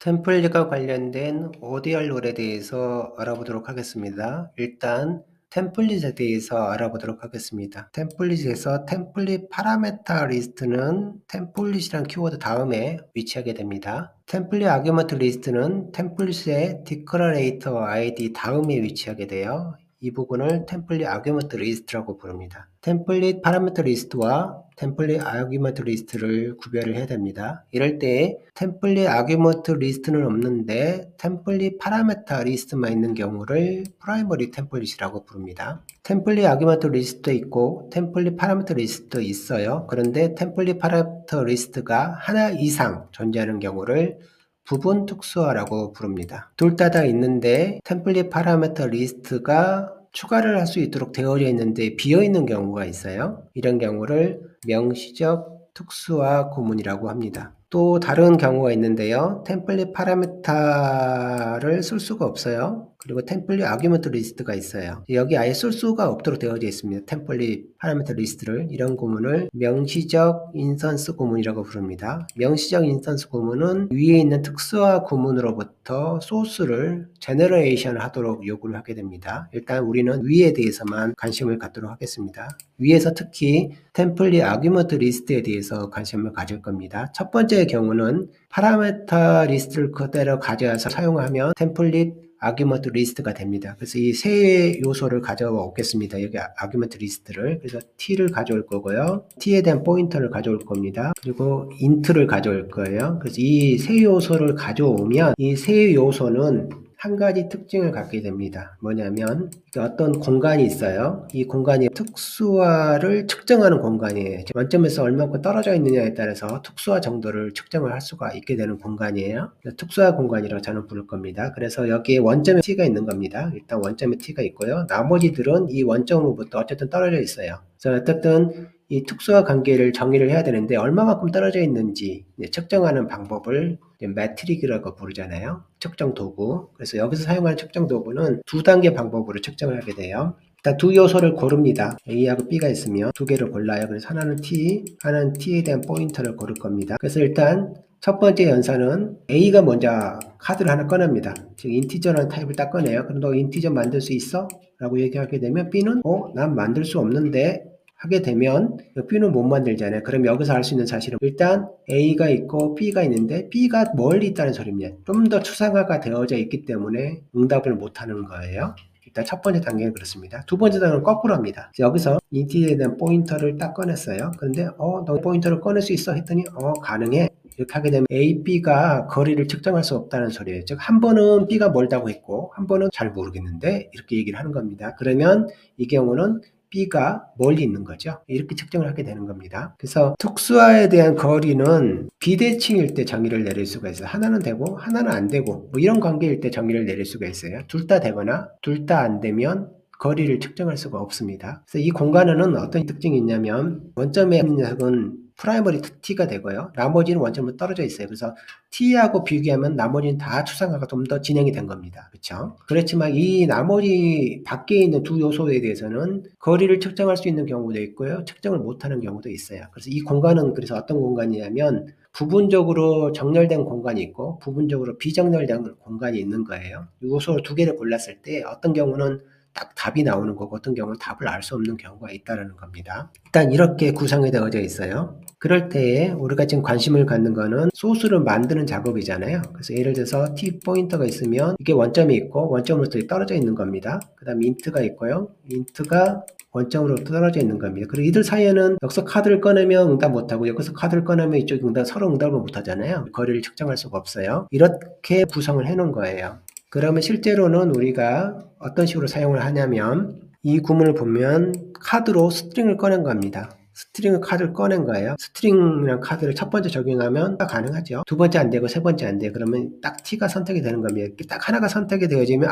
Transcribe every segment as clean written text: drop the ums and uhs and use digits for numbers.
템플릿과 관련된 ODR 룰에 대해서 알아보도록 하겠습니다. 일단 템플릿에 대해서 알아보도록 하겠습니다. 템플릿에서 템플릿 파라메타 리스트는 템플릿이란 키워드 다음에 위치하게 됩니다. 템플릿 아규먼트 리스트는 템플릿의 디클러레이터 ID 다음에 위치하게 돼요. 이 부분을 템플릿 아규먼트 리스트라고 부릅니다. 템플릿 파라미터 리스트와 템플릿 아규먼트 리스트를 구별을 해야 됩니다. 이럴 때 템플릿 아규먼트 리스트는 없는데 템플릿 파라미터 리스트만 있는 경우를 프라이머리 템플릿이라고 부릅니다. 템플릿 아규먼트 리스트도 있고 템플릿 파라미터 리스트도 있어요. 그런데 템플릿 파라미터 리스트가 하나 이상 존재하는 경우를 부분 특수화라고 부릅니다. 둘 다 있는데 템플릿 파라미터 리스트가 추가를 할 수 있도록 되어져 있는데 비어있는 경우가 있어요. 이런 경우를 명시적 특수화 구문이라고 합니다. 또 다른 경우가 있는데요. 템플릿 파라미터를 쓸 수가 없어요. 그리고 템플릿 아규먼트 리스트가 있어요. 여기 아예 쓸 수가 없도록 되어져 있습니다. 템플릿 파라미터 리스트를. 이런 구문을 명시적 인스턴스 구문이라고 부릅니다. 명시적 인스턴스 구문은 위에 있는 특수화 구문으로부터 소스를 제너레이션 하도록 요구를 하게 됩니다. 일단 우리는 위에 대해서만 관심을 갖도록 하겠습니다. 위에서 특히 템플릿 아규먼트 리스트에 대해서 관심을 가질 겁니다. 첫 번째 경우는 파라미터 리스트를 그대로 가져와서 사용하면 템플릿 아규먼트 리스트가 됩니다. 그래서 이 세 요소를 가져와 오겠습니다. 여기 아규먼트 리스트를. 그래서 t를 가져올 거고요. t에 대한 포인터를 가져올 겁니다. 그리고 int를 가져올 거예요. 그래서 이 세 요소를 가져오면 이 세 요소는 한 가지 특징을 갖게 됩니다. 뭐냐면 어떤 공간이 있어요. 이 공간이 특수화를 측정하는 공간이에요. 원점에서 얼마큼 떨어져 있느냐에 따라서 특수화 정도를 측정을 할 수가 있게 되는 공간이에요. 특수화 공간이라고 저는 부를 겁니다. 그래서 여기에 원점에 t가 있는 겁니다. 일단 원점에 t가 있고요. 나머지들은 이 원점으로부터 어쨌든 떨어져 있어요. 그래서 어쨌든 이 특수화 관계를 정의를 해야 되는데 얼마만큼 떨어져 있는지 측정하는 방법을 매트릭이라고 부르잖아요. 측정 도구. 그래서 여기서 사용하는 측정 도구는 두 단계 방법으로 측정을 하게 돼요. 일단 두 요소를 고릅니다. A하고 B가 있으면 두 개를 골라요. 그래서 하나는 T, 하나는 T에 대한 포인터를 고를 겁니다. 그래서 일단 첫 번째 연산은 A가 먼저 카드를 하나 꺼냅니다. 즉 인티저라는 타입을 딱 꺼내요. 그럼 너 인티저 만들 수 있어? 라고 얘기하게 되면 B는 난 만들 수 없는데 하게 되면 B는 못 만들잖아요. 그럼 여기서 알 수 있는 사실은 일단 A가 있고 B가 있는데 B가 멀리 있다는 소리입니다. 좀 더 추상화가 되어져 있기 때문에 응답을 못하는 거예요. 일단 첫 번째 단계는 그렇습니다. 두 번째 단계는 거꾸로 합니다. 여기서 인티에 대한 포인터를 딱 꺼냈어요. 그런데 너 포인터를 꺼낼 수 있어? 했더니 가능해. 이렇게 하게 되면 A, B가 거리를 측정할 수 없다는 소리예요. 즉 한 번은 B가 멀다고 했고 한 번은 잘 모르겠는데 이렇게 얘기를 하는 겁니다. 그러면 이 경우는 B가 멀리 있는 거죠. 이렇게 측정을 하게 되는 겁니다. 그래서 특수화에 대한 거리는 비대칭일 때 정의를 내릴 수가 있어요. 하나는 되고 하나는 안 되고 뭐 이런 관계일 때 정의를 내릴 수가 있어요. 둘 다 되거나 둘 다 안 되면 거리를 측정할 수가 없습니다. 그래서 이 공간에는 어떤 특징이 있냐면 원점에 있는 녀석은 프라이머리 t가 되고요. 나머지는 원점으로 떨어져 있어요. 그래서 t하고 비교하면 나머지는 다 추상화가 좀 더 진행이 된 겁니다. 그렇죠? 그렇지만 이 나머지 밖에 있는 두 요소에 대해서는 거리를 측정할 수 있는 경우도 있고요. 측정을 못하는 경우도 있어요. 그래서 이 공간은 그래서 어떤 공간이냐면 부분적으로 정렬된 공간이 있고 부분적으로 비정렬된 공간이 있는 거예요. 요소 두 개를 골랐을 때 어떤 경우는 딱 답이 나오는 거고 어떤 경우는 답을 알 수 없는 경우가 있다는 겁니다. 일단 이렇게 구성이 되어져 있어요. 그럴 때에 우리가 지금 관심을 갖는 거는 소스를 만드는 작업이잖아요. 그래서 예를 들어서 T 포인터가 있으면 이게 원점이 있고 원점으로부터 떨어져 있는 겁니다. 그 다음에 인트가 있고요. 인트가 원점으로 떨어져 있는 겁니다. 그리고 이들 사이에는 여기서 카드를 꺼내면 응답 못하고 여기서 카드를 꺼내면 이쪽 서로 응답을 못하잖아요. 거리를 측정할 수가 없어요. 이렇게 구성을 해놓은 거예요. 그러면 실제로는 우리가 어떤 식으로 사용을 하냐면 이 구문을 보면 카드로 스트링을 꺼낸 겁니다. 스트링 카드를 꺼낸 거예요. 스트링이랑 카드를 첫 번째 적용하면 가능하죠. 두 번째 안 되고 세 번째 안 돼요. 그러면 딱 T가 선택이 되는 겁니다. 딱 하나가 선택이 되어지면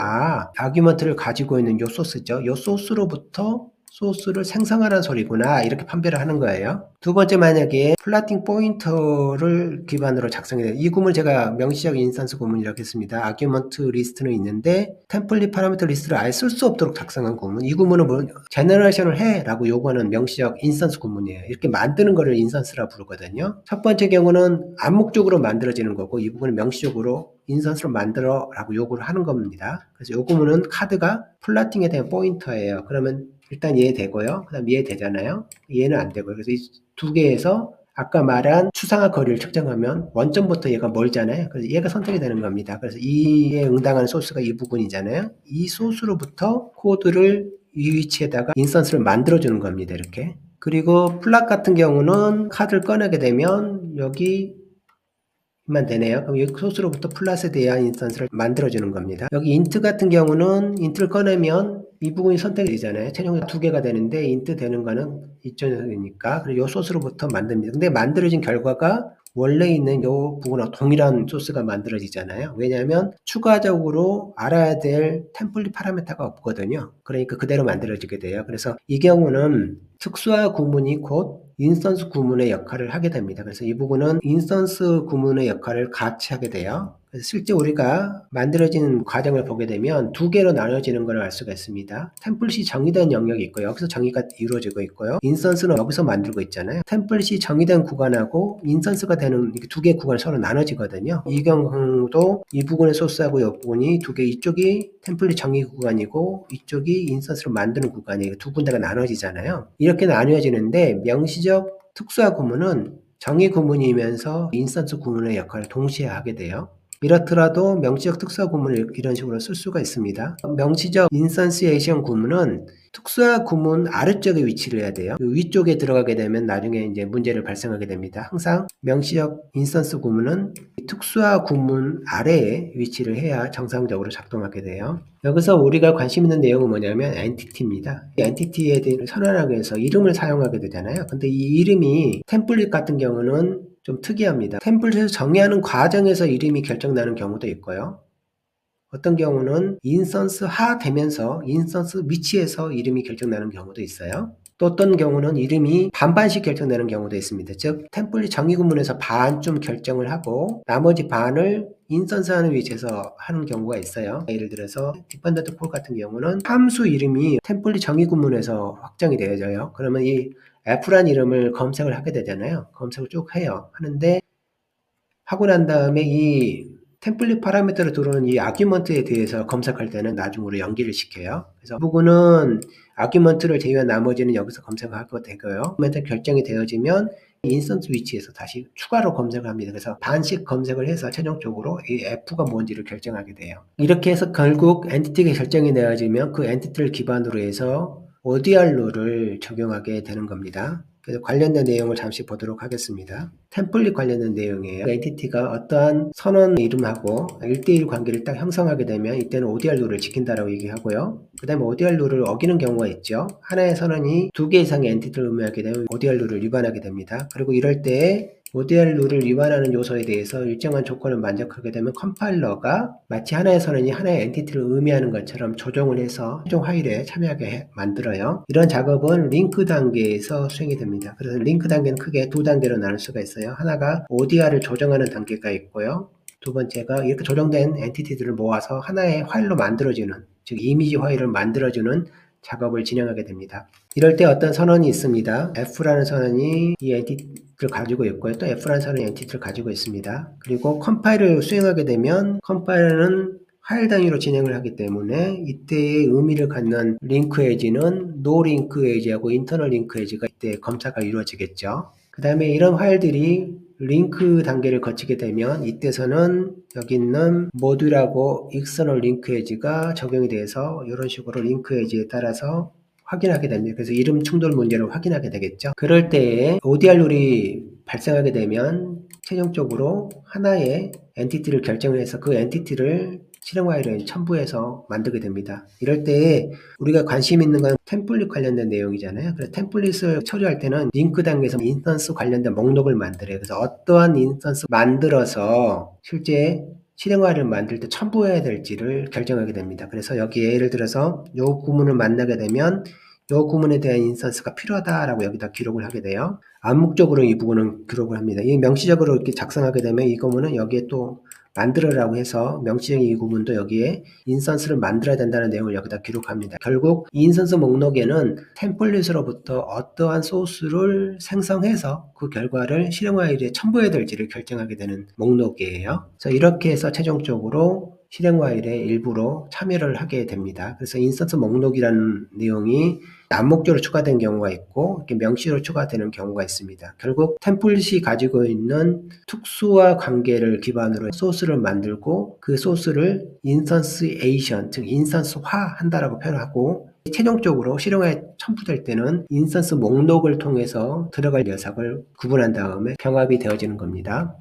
아규먼트를 가지고 있는 요 소스죠. 요 소스로부터 소스를 생성하는 소리구나 이렇게 판별을 하는 거예요. 두 번째 만약에 플라팅 포인터를 기반으로 작성이 돼요. 이 구문을 제가 명시적 인스턴스 구문이라고 했습니다. 아규먼트 리스트는 있는데 템플릿 파라미터 리스트를 아예 쓸 수 없도록 작성한 구문. 이 구문은 뭐 제너레이션을 해 라고 요구하는 명시적 인스턴스 구문이에요. 이렇게 만드는 거를 인스턴스라 부르거든요. 첫 번째 경우는 암묵적으로 만들어지는 거고 이 부분은 명시적으로 인스턴스를 만들어 라고 요구를 하는 겁니다. 그래서 요 구문은 카드가 플라팅에 대한 포인터예요. 그러면 일단 얘 되고요. 그 다음 얘 되잖아요. 얘는 안 되고요. 그래서 이 두 개에서 아까 말한 추상화 거리를 측정하면 원점부터 얘가 멀잖아요. 그래서 얘가 선택이 되는 겁니다. 그래서 이에 응당하는 소스가 이 부분이잖아요. 이 소스로부터 코드를 이 위치에다가 인스턴스를 만들어주는 겁니다. 이렇게. 그리고 플랫 같은 경우는 카드를 꺼내게 되면 여기만 되네요. 그럼 이 소스로부터 플랫에 대한 인스턴스를 만들어주는 겁니다. 여기 인트 같은 경우는 인트를 꺼내면 이 부분이 선택이 되잖아요. 최종적으로 두 개가 되는데 인트 되는 거는 이쪽이니까 그리고 이 소스로부터 만듭니다. 근데 만들어진 결과가 원래 있는 이 부분하고 동일한 소스가 만들어지잖아요. 왜냐하면 추가적으로 알아야 될 템플릿 파라미터가 없거든요. 그러니까 그대로 만들어지게 돼요. 그래서 이 경우는 특수화 구문이 곧 인스턴스 구문의 역할을 하게 됩니다. 그래서 이 부분은 인스턴스 구문의 역할을 같이 하게 돼요. 그래서 실제 우리가 만들어지는 과정을 보게 되면 두 개로 나눠지는 걸 알 수가 있습니다. 템플릿이 정의된 영역이 있고 여기서 정의가 이루어지고 있고요. 인스턴스는 여기서 만들고 있잖아요. 템플릿이 정의된 구간하고 인스턴스가 되는 두 개의 구간이 서로 나눠지거든요. 이 경우도 이 부분의 소스하고 이 부분이 두 개, 이쪽이 템플릿 정의 구간이고 이쪽이 인스턴스를 만드는 구간이에요. 두 군데가 나눠지잖아요. 이렇게 나뉘어지는데 명시적 특수화 구문은 정의 구문이면서 인스턴스 구문의 역할을 동시에 하게 돼요. 이렇더라도 명시적 특수화 구문을 이런 식으로 쓸 수가 있습니다. 명시적 인스턴시에이션 구문은 특수화 구문 아래쪽에 위치를 해야 돼요. 위쪽에 들어가게 되면 나중에 이제 문제를 발생하게 됩니다. 항상 명시적 인스턴스 구문은 특수화 구문 아래에 위치를 해야 정상적으로 작동하게 돼요. 여기서 우리가 관심 있는 내용은 뭐냐면 엔티티입니다. 이 엔티티에 대해 선언하기 위해서 이름을 사용하게 되잖아요. 근데 이 이름이 템플릿 같은 경우는 좀 특이합니다. 템플릿을 정의하는 과정에서 이름이 결정나는 경우도 있고요. 어떤 경우는 인스턴스 하 되면서 인스턴스 위치에서 이름이 결정나는 경우도 있어요. 또 어떤 경우는 이름이 반반씩 결정되는 경우도 있습니다. 즉 템플릿 정의 구문에서 반쯤 결정을 하고 나머지 반을 인스턴스 하는 위치에서 하는 경우가 있어요. 예를 들어서 디펜던트 콜 같은 경우는 함수 이름이 템플릿 정의 구문에서 확정이 되어져요. 그러면 이 F란 이름을 검색을 하게 되잖아요. 검색을 쭉 해요. 하는데 하고 난 다음에 이 템플릿 파라미터로 들어오는 이 아규먼트에 대해서 검색할 때는 나중으로 연기를 시켜요. 그래서 이 부분은 아규먼트를 제외한 나머지는 여기서 검색하고 되고요. 아규먼트 결정이 되어지면 인스턴스 위치에서 다시 추가로 검색을 합니다. 그래서 반씩 검색을 해서 최종적으로 이 F가 뭔지를 결정하게 돼요. 이렇게 해서 결국 엔티티가 결정이 되어지면 그 엔티티를 기반으로 해서 ODR 룰을 적용하게 되는 겁니다. 그래서 관련된 내용을 잠시 보도록 하겠습니다. 템플릿 관련된 내용이에요. 엔티티가 어떠한 선언 이름하고 1대1 관계를 딱 형성하게 되면 이때는 ODR 룰을 지킨다라고 얘기하고요. 그 다음에 ODR 룰을 어기는 경우가 있죠. 하나의 선언이 두 개 이상의 엔티티를 의미하게 되면 ODR 룰을 위반하게 됩니다. 그리고 이럴 때 ODR 룰을 위반하는 요소에 대해서 일정한 조건을 만족하게 되면 컴파일러가 마치 하나의 선언이 하나의 엔티티를 의미하는 것처럼 조정을 해서 최종 화일에 참여하게 만들어요. 이런 작업은 링크 단계에서 수행이 됩니다. 그래서 링크 단계는 크게 두 단계로 나눌 수가 있어요. 하나가 ODR을 조정하는 단계가 있고요. 두 번째가 이렇게 조정된 엔티티들을 모아서 하나의 파일로 만들어주는, 즉 이미지 파일을 만들어주는 작업을 진행하게 됩니다. 이럴 때 어떤 선언이 있습니다. F라는 선언이 이 엔티티를 가지고 있고요. 또 F라는 선언이 엔티티를 가지고 있습니다. 그리고 컴파일을 수행하게 되면 컴파일은 파일 단위로 진행을 하기 때문에 이때의 의미를 갖는 링크 에지는 노 링크 에지하고 인터널 링크 에지가 이때 검사가 이루어지겠죠. 그 다음에 이런 파일들이 링크 단계를 거치게 되면 이때서는 여기 있는 모듈하고 익스터널 링크 에지가 적용이 돼서 이런 식으로 링크 에지에 따라서 확인하게 됩니다. 그래서 이름 충돌 문제를 확인하게 되겠죠. 그럴 때에 ODR 룰이 발생하게 되면 최종적으로 하나의 엔티티를 결정해서 그 엔티티를 실행 파일에 첨부해서 만들게 됩니다. 이럴 때 우리가 관심 있는 건 템플릿 관련된 내용이잖아요. 그래서 템플릿을 처리할 때는 링크 단계에서 인스턴스 관련된 목록을 만들어요. 그래서 어떠한 인스턴스 만들어서 실제 실행 파일을 만들 때 첨부해야 될지를 결정하게 됩니다. 그래서 여기에 예를 들어서 이 구문을 만나게 되면 이 구문에 대한 인스턴스가 필요하다라고 여기다 기록을 하게 돼요. 암묵적으로 이 부분은 기록을 합니다. 이 명시적으로 이렇게 작성하게 되면 이 구문은 여기에 또 만들어라고 해서 명시적 이구문도 여기에 인스턴스를 만들어야 된다는 내용을 여기다 기록합니다. 결국 이 인스턴스 목록에는 템플릿으로부터 어떠한 소스를 생성해서 그 결과를 실행 화일에 첨부해야 될지를 결정하게 되는 목록이에요. 그래서 이렇게 해서 최종적으로 실행 화일에 일부로 참여를 하게 됩니다. 그래서 인스턴스 목록이라는 내용이 암목적으로 추가된 경우가 있고 이렇게 명시로 추가되는 경우가 있습니다. 결국 템플릿이 가지고 있는 특수화 관계를 기반으로 소스를 만들고 그 소스를 인스턴스에이션, 즉 인스턴스화 한다라고 표현하고 최종적으로 실행에 첨부될 때는 인스턴스 목록을 통해서 들어갈 녀석을 구분한 다음에 병합이 되어지는 겁니다.